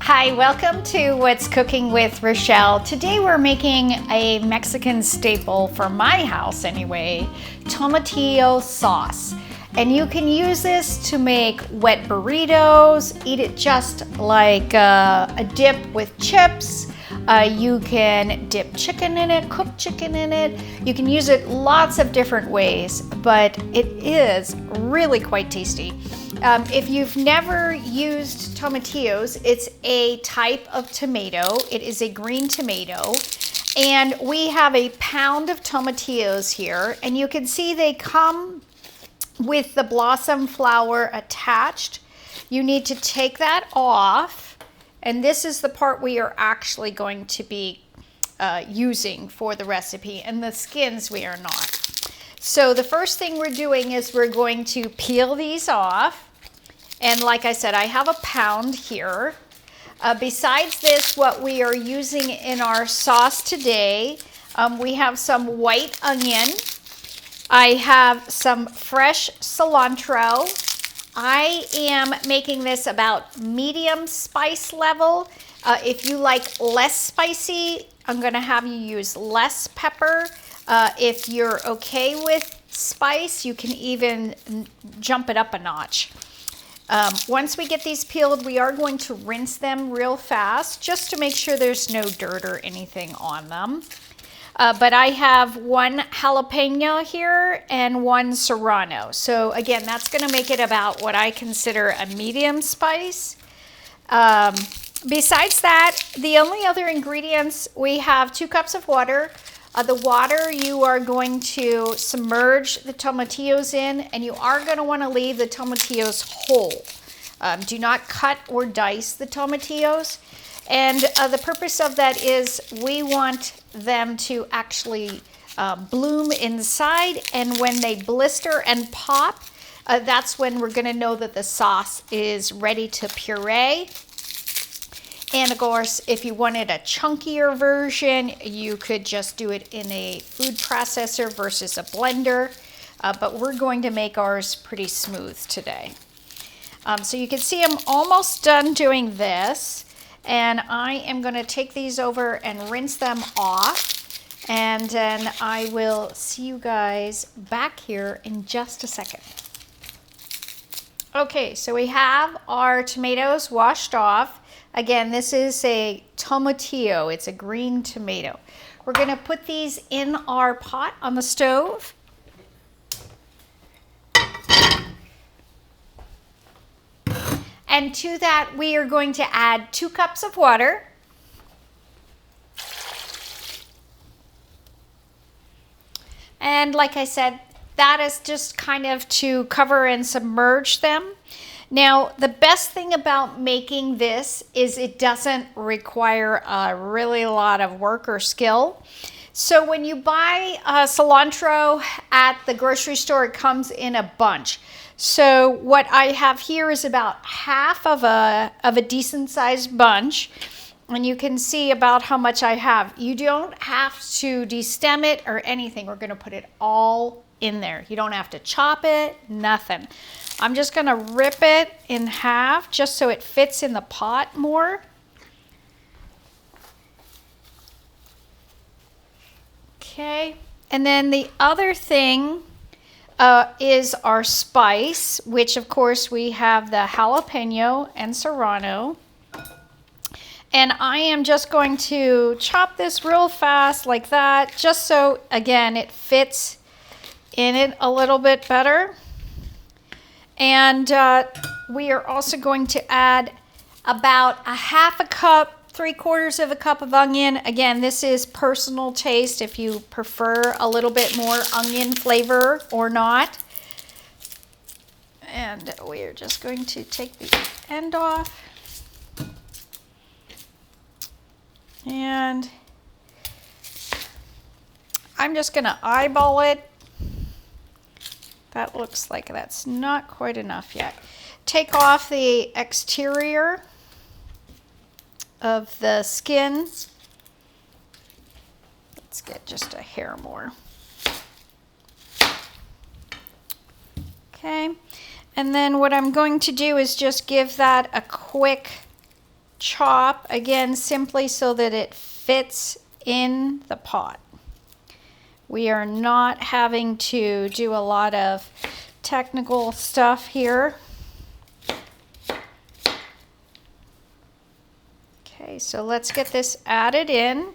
Hi, welcome to What's Cooking with Rochelle. Today we're making a Mexican staple for my house anyway, tomatillo sauce. And you can use this to make wet burritos, eat it just like a dip with chips. You can dip chicken in it, cook chicken in it. You can use it lots of different ways, but it is really quite tasty. If you've never used tomatillos, it's a type of tomato. It is a green tomato. And we have a pound of tomatillos here. And you can see they come with the blossom flower attached. You need to take that off. And this is the part we are actually going to be using for the recipe. And the skins we are not. So the first thing we're doing is we're going to peel these off. And like I said, I have a pound here. Besides this, what we are using in our sauce today, we have some white onion. I have some fresh cilantro. I am making this about medium spice level. If you like less spicy, I'm gonna have you use less pepper. If you're okay with spice, you can even jump it up a notch. Once we get these peeled, we are going to rinse them real fast just to make sure there's no dirt or anything on them. But I have one jalapeño here and one serrano. So again, that's going to make it about what I consider a medium spice. Besides that, the only other ingredients, we have 2 cups of water. The water you are going to submerge the tomatillos in, and you are going to want to leave the tomatillos whole. Do not cut or dice the tomatillos. And the purpose of that is we want them to actually bloom inside, and when they blister and pop, that's when we're going to know that the sauce is ready to puree. And of course, if you wanted a chunkier version, you could just do it in a food processor versus a blender. But we're going to make ours pretty smooth today. So you can see I'm almost done doing this. And I am going to take these over and rinse them off. And then I will see you guys back here in just a second. Okay, so we have our tomatoes washed off. Again, this is a tomatillo. It's a green tomato. We're going to put these in our pot on the stove. And to that, we are going to add 2 cups of water. And like I said, that is just kind of to cover and submerge them. Now, the best thing about making this is it doesn't require a really lot of work or skill. So when you buy cilantro at the grocery store, it comes in a bunch. So what I have here is about half of a decent sized bunch. And you can see about how much I have. You don't have to destem it or anything. We're going to put it all in there. You don't have to chop it, nothing. I'm just going to rip it in half just so it fits in the pot more. Okay, and then the other thing is our spice, which of course we have the jalapeño and serrano. And I am just going to chop this real fast like that, just so, again, it fits in it a little bit better. And we are also going to add about a half a cup, 3/4 of a cup of onion. Again, this is personal taste if you prefer a little bit more onion flavor or not. And we are just going to take the end off. And I'm just going to eyeball it. That looks like that's not quite enough yet. Take off the exterior of the skin. Let's get just a hair more. Okay, and then what I'm going to do is just give that a quick chop, again, simply so that it fits in the pot. We are not having to do a lot of technical stuff here. Okay, so let's get this added in.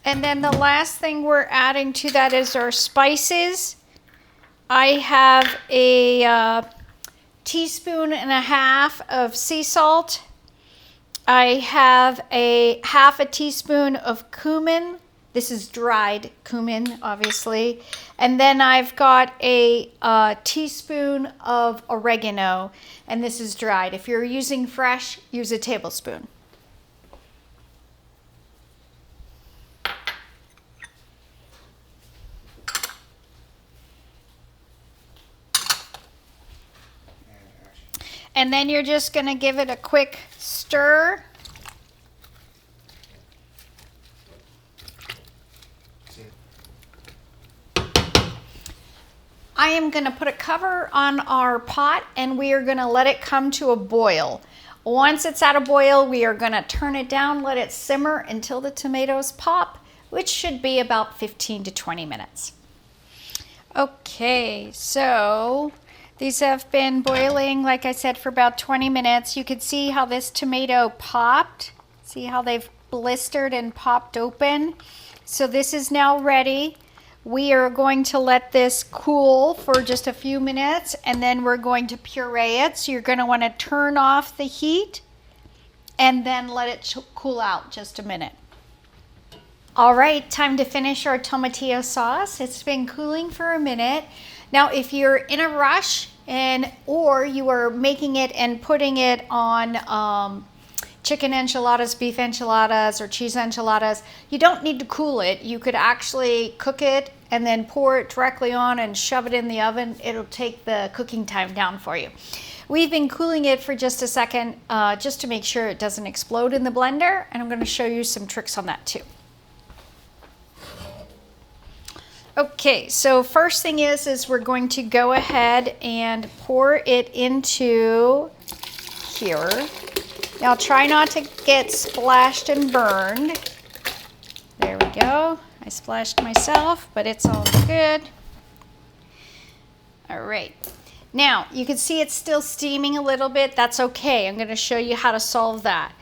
And then the last thing we're adding to that is our spices. I have a teaspoon and a half of sea salt. I have a half a teaspoon of cumin. This is dried cumin, obviously. And then I've got a teaspoon of oregano, and this is dried. If you're using fresh, use a tablespoon. And then you're just going to give it a quick stir. I am going to put a cover on our pot and we are going to let it come to a boil. Once it's at a boil, we are going to turn it down, let it simmer until the tomatoes pop, which should be about 15 to 20 minutes. Okay, so these have been boiling, like I said, for about 20 minutes. You can see how this tomato popped. See how they've blistered and popped open. So this is now ready. We are going to let this cool for just a few minutes and then we're going to puree it. So you're going to want to turn off the heat and then let it cool out just a minute. All right, time to finish our tomatillo sauce. It's been cooling for a minute. Now, if you're in a rush or you are making it and putting it on chicken enchiladas, beef enchiladas, or cheese enchiladas, you don't need to cool it. You could actually cook it and then pour it directly on and shove it in the oven. It'll take the cooking time down for you. We've been cooling it for just a second just to make sure it doesn't explode in the blender, and I'm going to show you some tricks on that too. Okay, so first thing is we're going to go ahead and pour it into here. Now try not to get splashed and burned. There we go. I splashed myself, but it's all good. All right. Now you can see it's still steaming a little bit. That's okay. I'm going to show you how to solve that.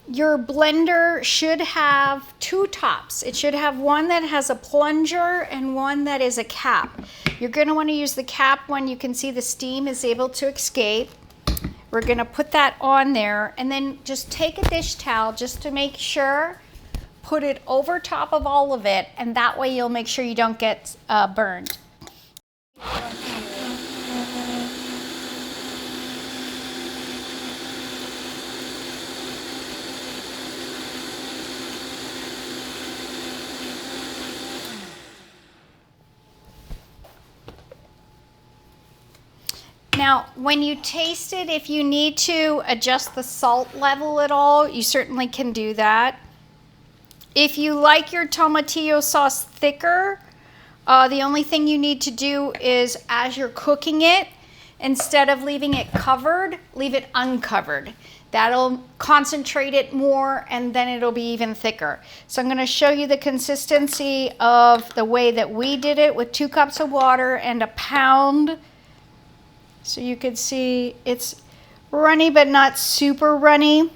Your blender should have two tops. It should have one that has a plunger and one that is a cap. You're going to want to use the cap when you can see the steam is able to escape. We're going to put that on there and then just take a dish towel just to make sure, put it over top of all of it, and that way you'll make sure you don't get burned. Now, when you taste it, if you need to adjust the salt level at all, you certainly can do that. If you like your tomatillo sauce thicker, the only thing you need to do is, as you're cooking it, instead of leaving it covered, leave it uncovered. That'll concentrate it more and then it'll be even thicker. So I'm going to show you the consistency of the way that we did it with 2 cups of water and a pound. So you can see it's runny but not super runny.